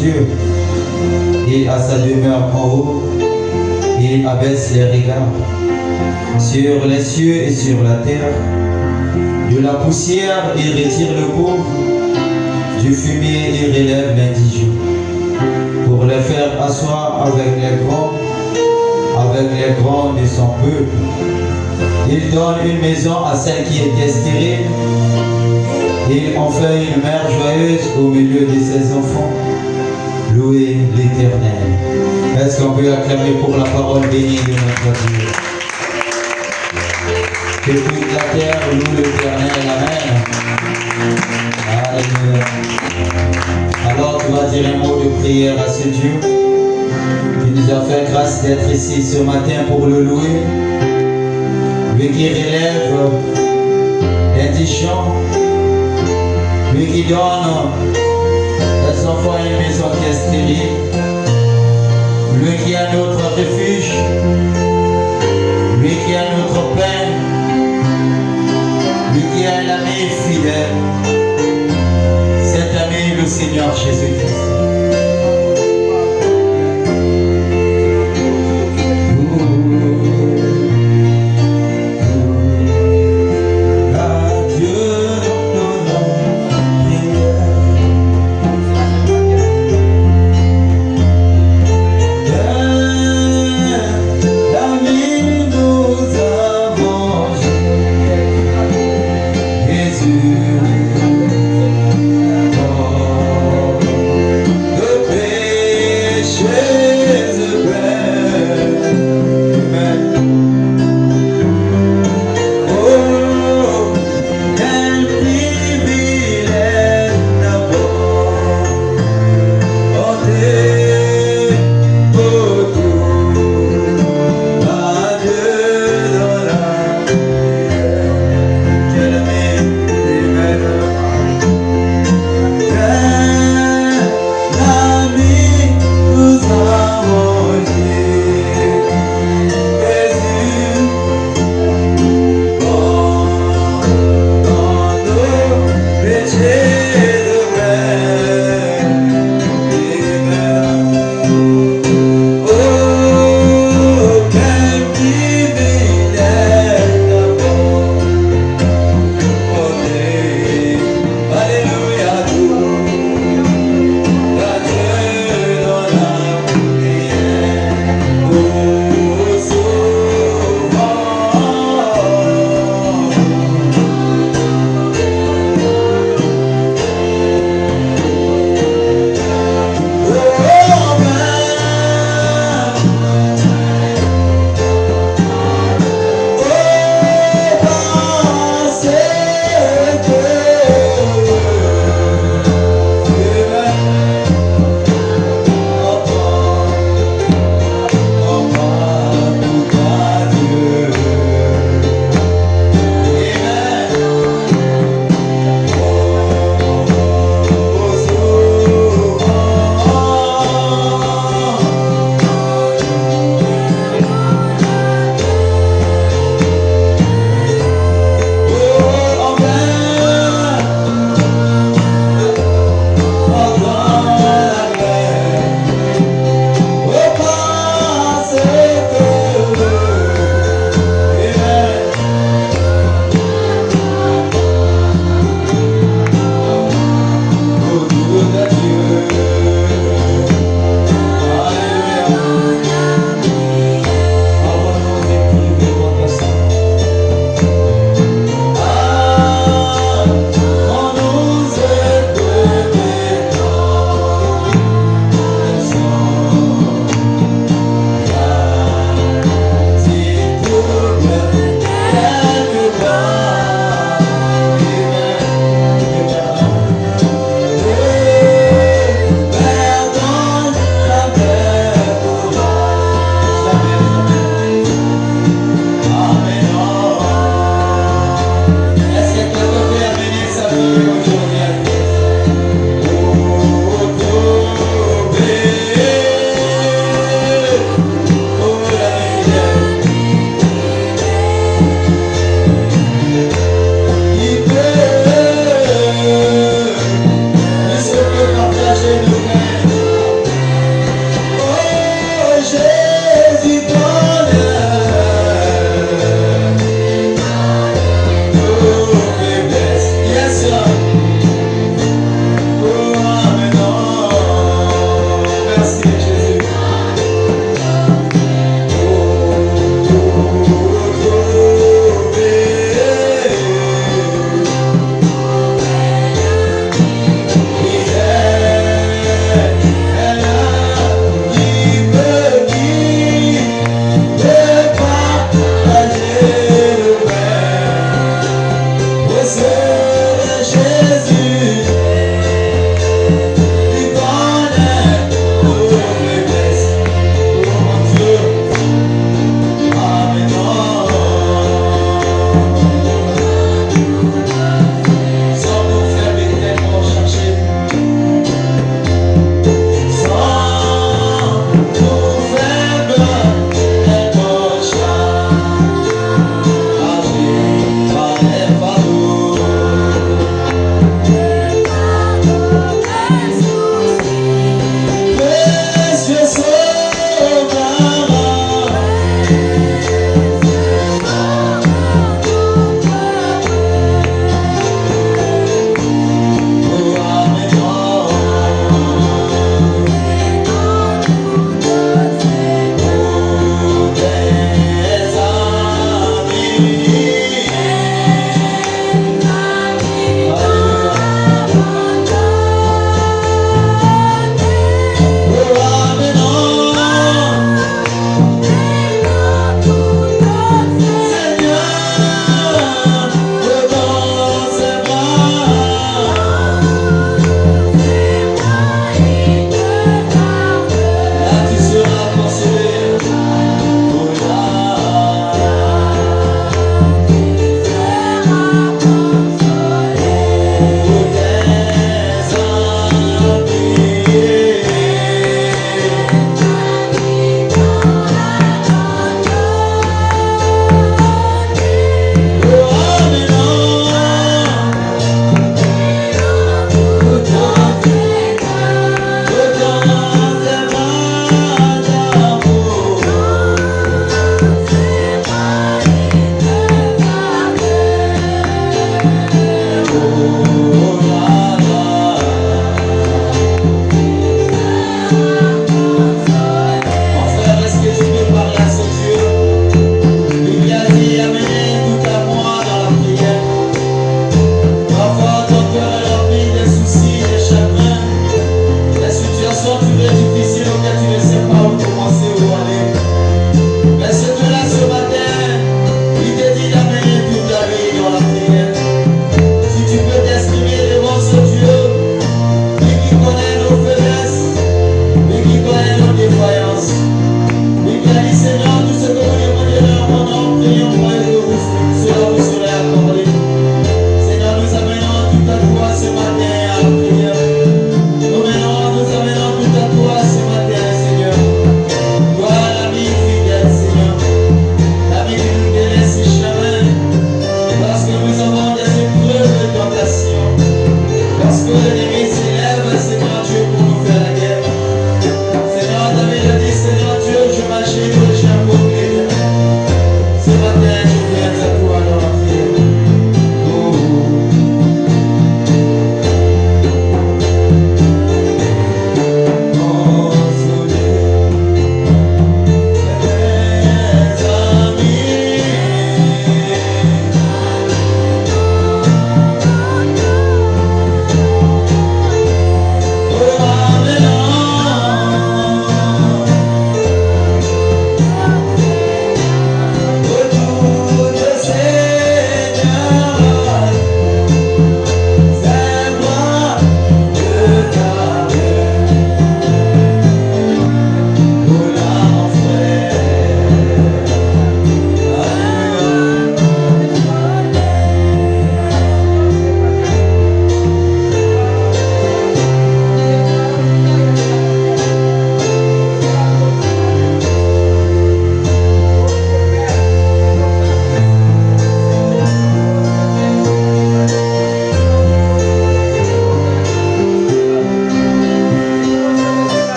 Dieu, il a sa demeure en haut, il abaisse les regards sur les cieux et sur la terre. De la poussière, il retire le pauvre, du fumier, il relève l'indigent, pour les faire asseoir avec les grands de son peuple. Il donne une maison à celle qui était stérile. Il en fait une mère joyeuse au milieu de ses enfants. Louez l'Éternel. Est-ce qu'on peut acclamer pour la parole bénie de notre Dieu? Que toute la terre loue l'Éternel. Amen. Alléluia. Alors tu vas dire un mot de prière à ce Dieu qui nous a fait grâce d'être ici ce matin pour le louer. Lui qui relève l'indigent, lui qui donne aux enfants une maison qui est stérile, lui qui est notre refuge, lui qui est notre Père, lui qui est l'ami fidèle, cet ami le Seigneur Jésus-Christ.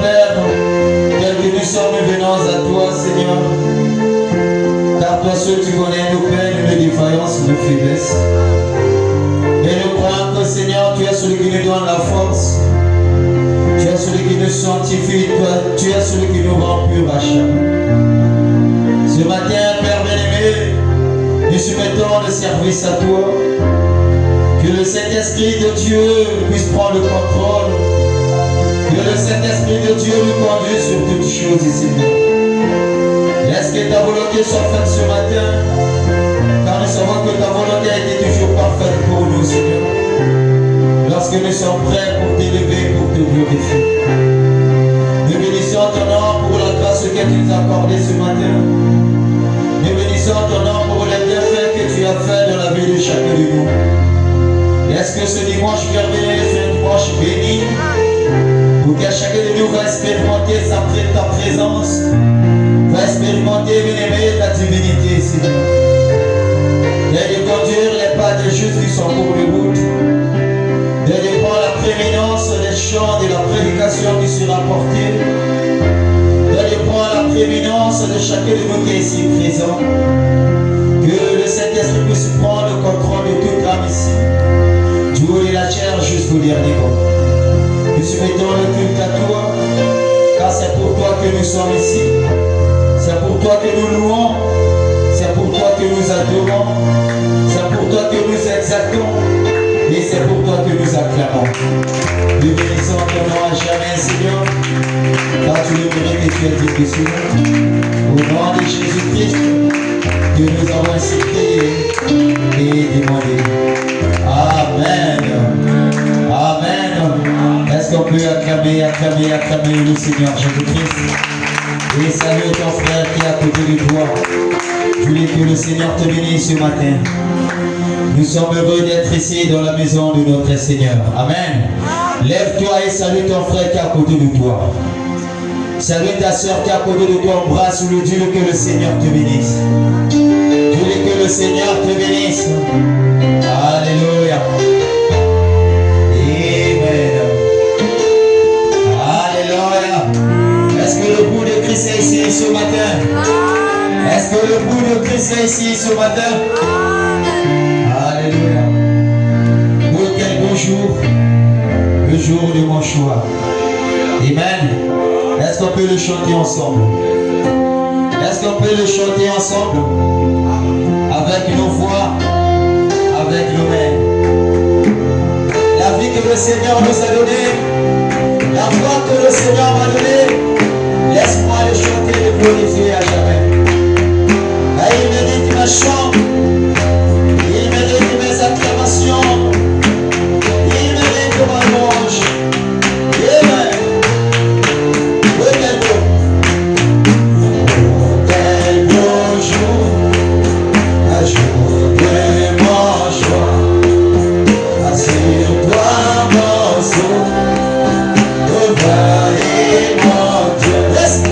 Père, tel que nous sommes, nous venons à toi, Seigneur. Car toi seul, tu connais nos peines, nos défaillances, nos faiblesses. Mais nous croyons que, Seigneur, tu es celui qui nous donne la force. Tu es celui qui nous sanctifie, tu es celui qui nous rend purs à chaque. Ce matin, Père bien-aimé, nous soumettons le service à toi. Que le Saint-Esprit de Dieu puisse prendre le contrôle. Que le Saint-Esprit de Dieu nous conduise sur toutes choses ici. Laisse que ta volonté soit faite ce matin. Car nous savons que ta volonté a été toujours parfaite pour nous, Seigneur. Lorsque nous sommes prêts pour t'élever, pour te glorifier. Nous bénissons ton nom pour la grâce que tu nous as accordée ce matin. Nous bénissons ton nom pour les bienfaits que tu as fait dans la vie de chacun de nous. Est-ce que ce dimanche merveilleux est un dimanche béni pour que chacun de nous va expérimenter ta présence, va expérimenter, bien-aimé, ta divinité, Seigneur. Et de conduire les pas des justes qui sont pour le route, de prendre la prééminence des chants, de la prédication qui sera portée, de prendre la prééminence de chacun de nous qui est ici présent, que le Saint-Esprit puisse prendre le contrôle de toute l'âme ici. Du haut de la chair jusqu'au dernier mot. Nous soumettons le culte à toi, car c'est pour toi que nous sommes ici. C'est pour toi que nous louons. C'est pour toi que nous adorons. C'est pour toi que nous exaltons. Et c'est pour toi que nous acclamons. Nous bénissons ton nom à jamais, Seigneur, car tu le mérites et tu es digne de cela. Au nom de Jésus-Christ, que nous avons ainsi prié et demandé. Amen. Amen. Est-ce qu'on peut acclamer le Seigneur Jésus-Christ? Et salut ton frère qui est à côté de toi. Je voulais que le Seigneur te bénisse ce matin. Nous sommes heureux d'être ici dans la maison de notre Seigneur. Amen. Lève-toi et salue ton frère qui est à côté de toi. Salue ta soeur qui est à côté de toi. Embrasse le Dieu, que le Seigneur te bénisse. Je voulais que le Seigneur te bénisse. Alléluia. Amen. Alléluia. Est-ce que le bout de Christ est ici ce matin? Est-ce que le bout de Christ est ici ce matin? Alléluia. Oh, quel beau jour. Le jour de mon choix. Amen. Est-ce qu'on peut le chanter ensemble? Est-ce qu'on peut le chanter ensemble? Avec nos voix, avec nos mains. La vie que le Seigneur nous a donnée, la foi que le Seigneur m'a donnée, laisse-moi le chanter et le glorifier à jamais. Et il mérite ma chant, il mérite mes acclamations, il mérite ma louange. Amen. Oh, quel beau jour, un jour de mon choix. Assure-toi mon soul, au valet mon Dieu. Reste.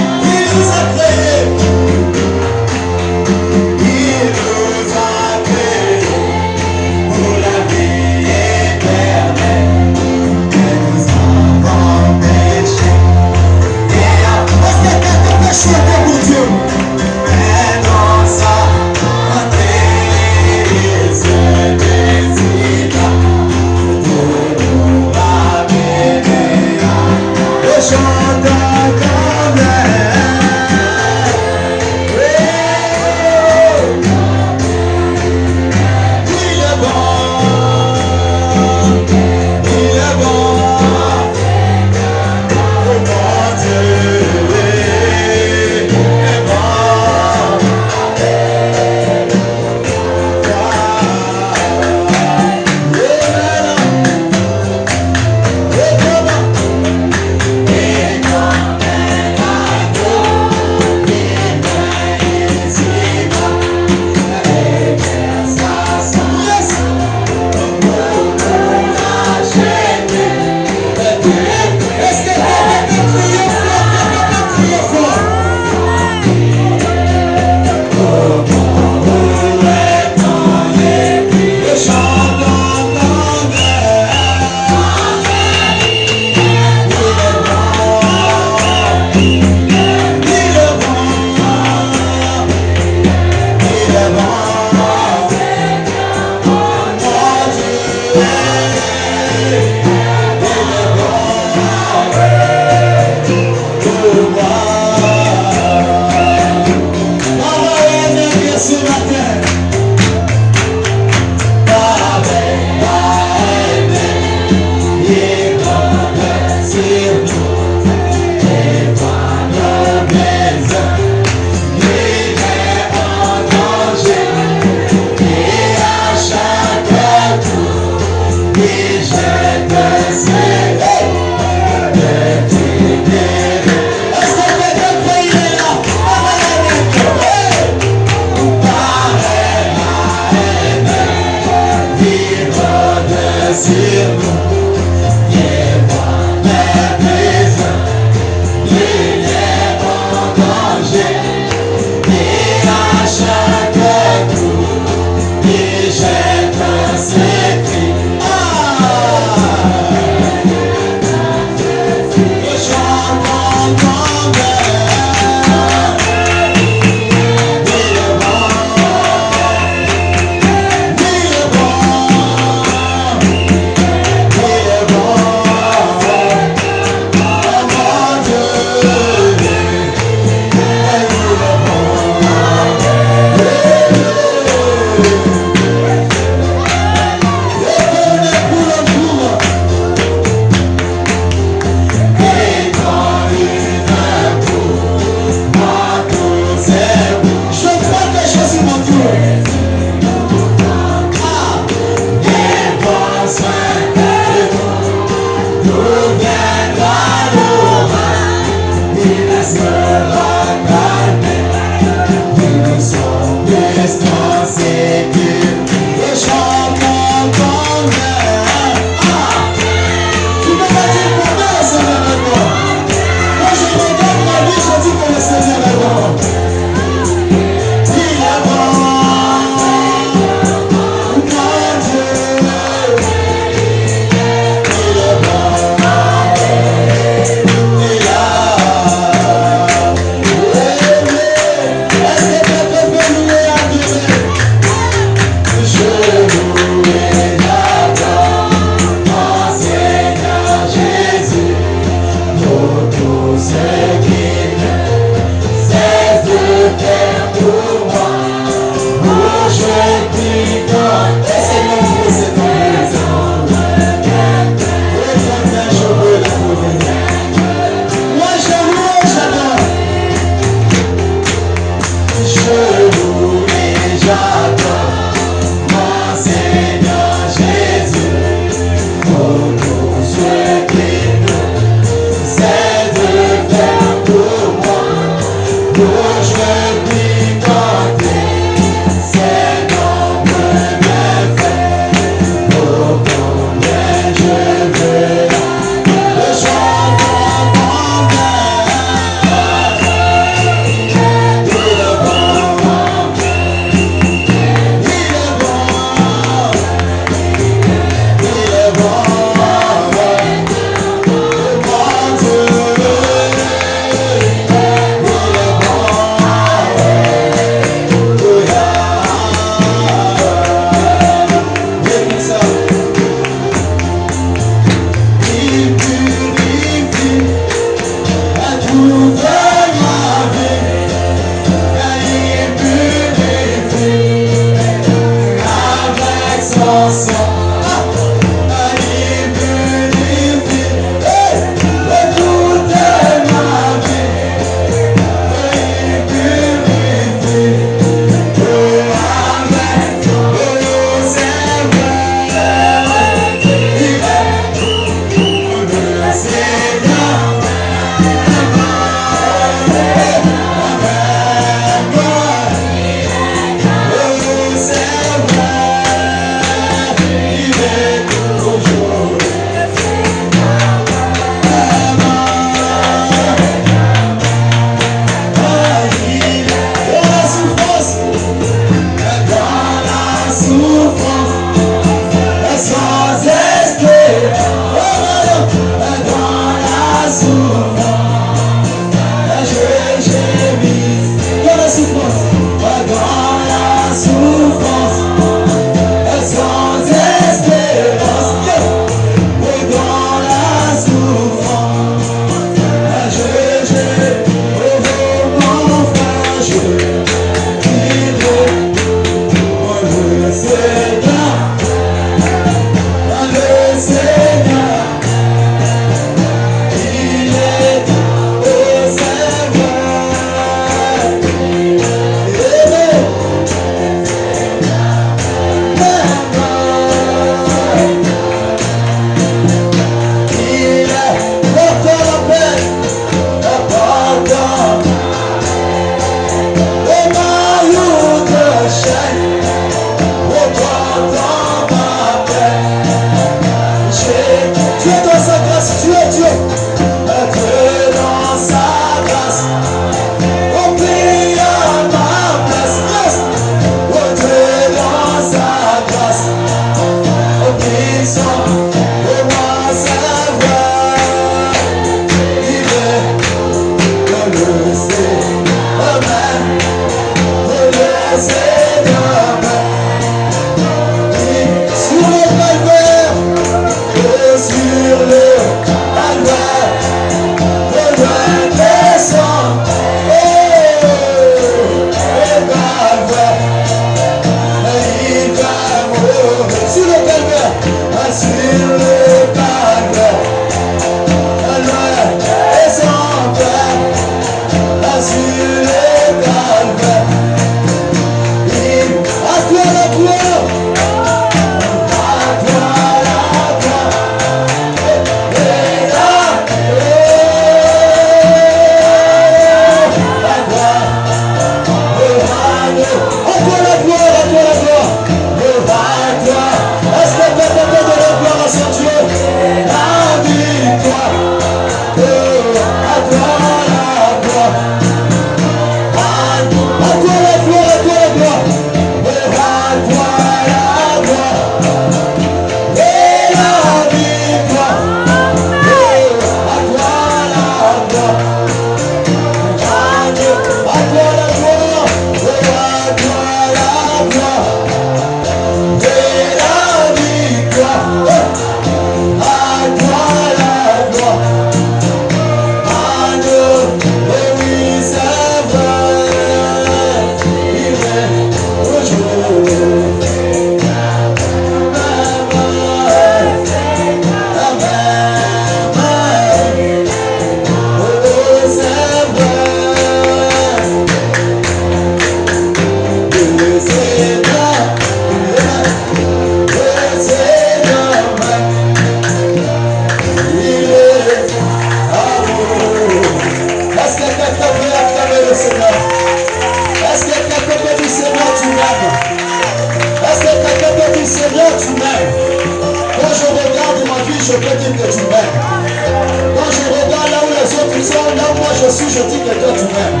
reçu, je dis que toi tu m'aimes.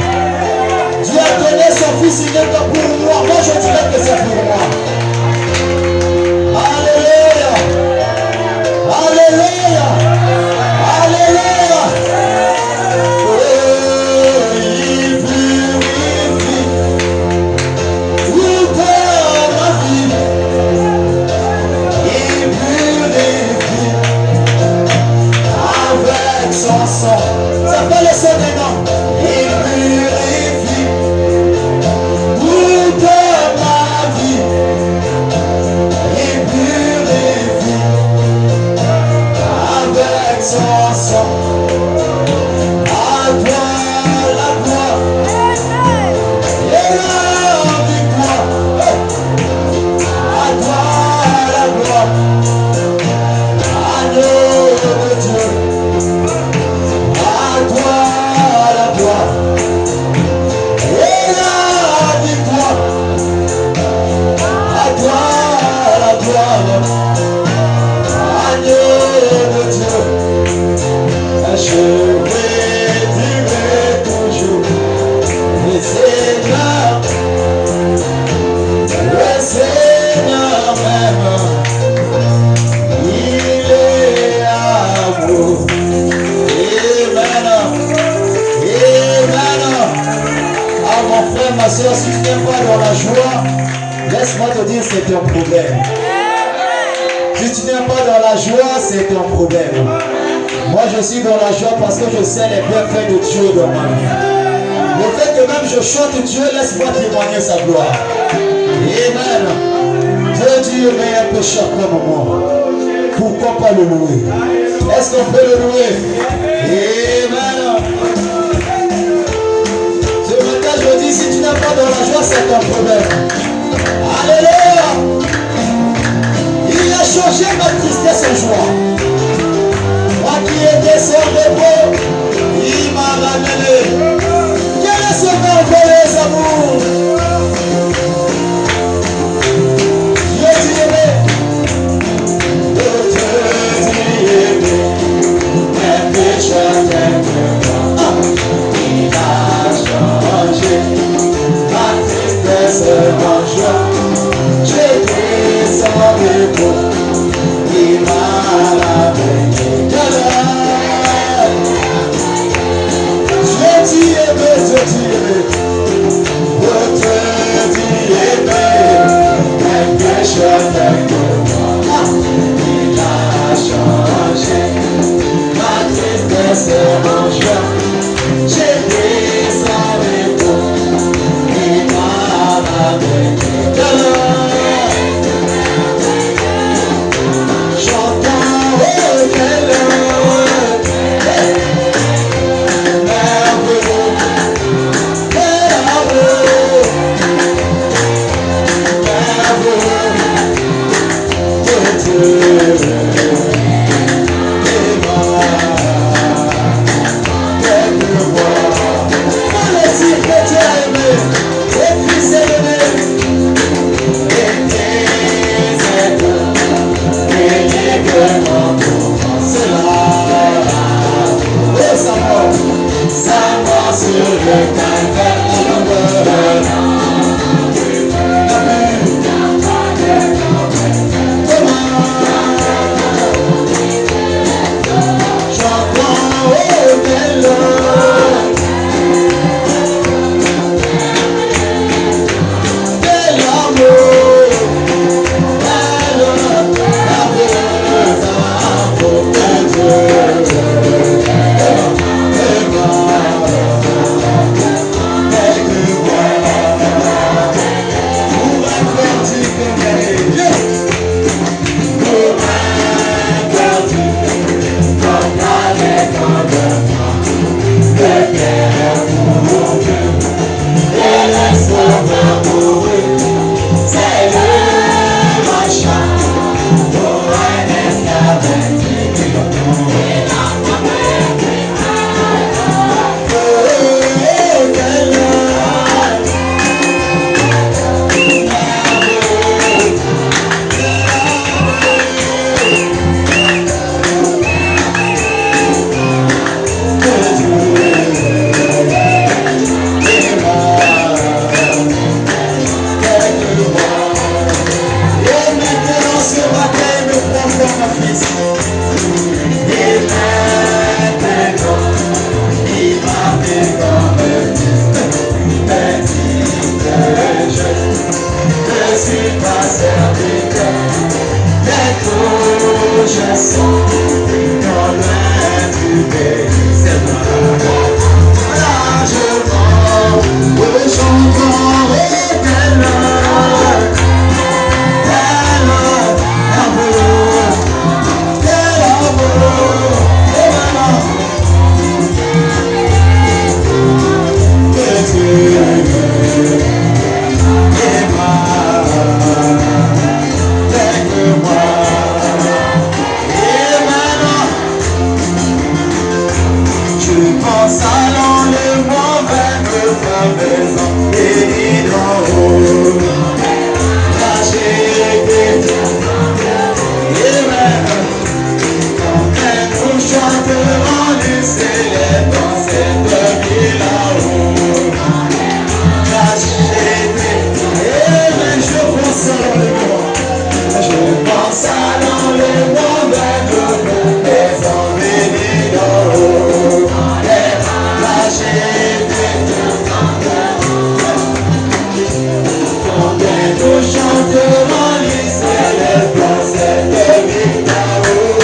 Dieu a donné son fils, il n'est pas pour moi. Moi je dirais que c'est pour moi. Alléluia. Alléluia. Alléluia. Oh, il purifie toute ma vie. Il purifie avec son sang. Ça peut le son maintenant. Il purifie toute ma vie. Il purifie avec son sang. À toi la gloire et la victoire. À toi la gloire, agneau de Dieu. À toi la gloire et la victoire. À toi la gloire, agneau de Dieu. Je bédirai toujours le Seigneur même. Il est amour. Amen. Amen. Ah mon frère, ma soeur, si tu n'es pas dans la joie, laisse-moi te dire c'est ton problème. Si tu n'es pas dans la joie, c'est ton problème. Moi je suis dans la joie parce que je sais les bienfaits de Dieu dans ma vie. Le fait que même je chante Dieu, laisse-moi témoigner sa gloire. Amen. Dieu est un pécheur comme moi. Pourquoi pas le louer? Est-ce qu'on peut le louer? Amen. Ce matin je dis, si tu n'es pas dans la joie, c'est un problème. Alléluia. Il a changé ma tristesse en joie. Moi qui étais sans repos, il m'a ramené. Quel est ce merveilleux amour? Dieu t'y aimé, mes pécheurs t'aiment. Il a changé ma tristesse en joie. J'étais sans repos, il m'a ramené. Dieu t'y aimé, Dieu t'y aimé. Dieu t'y aimé, mes pécheurs t'aiment. Il a changé ma tristesse en joie. J'étais sans repos, il m'a ramené. J'entends quelle merveilleux, merveilleux, salon, le mauvais de ta maison, béni d'en haut. Lâchez tes nous chanterons du célèbre dans cette ville là-haut. Lâchez tes je pense à le je pense à dans le monde de mes envies d'en haut. Lâchez tes nous chanterons du célèbre dans cette ville là-haut.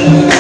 Yeah.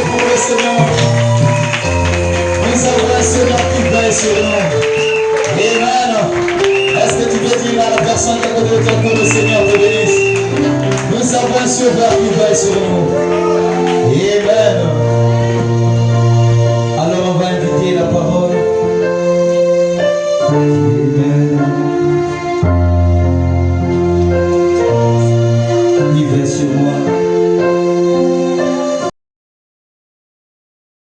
pour le Seigneur. Nous avons un Seigneur qui veille sur nous. Amen. Est-ce que tu veux dire à la personne qui est à côté de toi que le Seigneur te bénisse? Nous avons un Sauveur qui veille sur nous.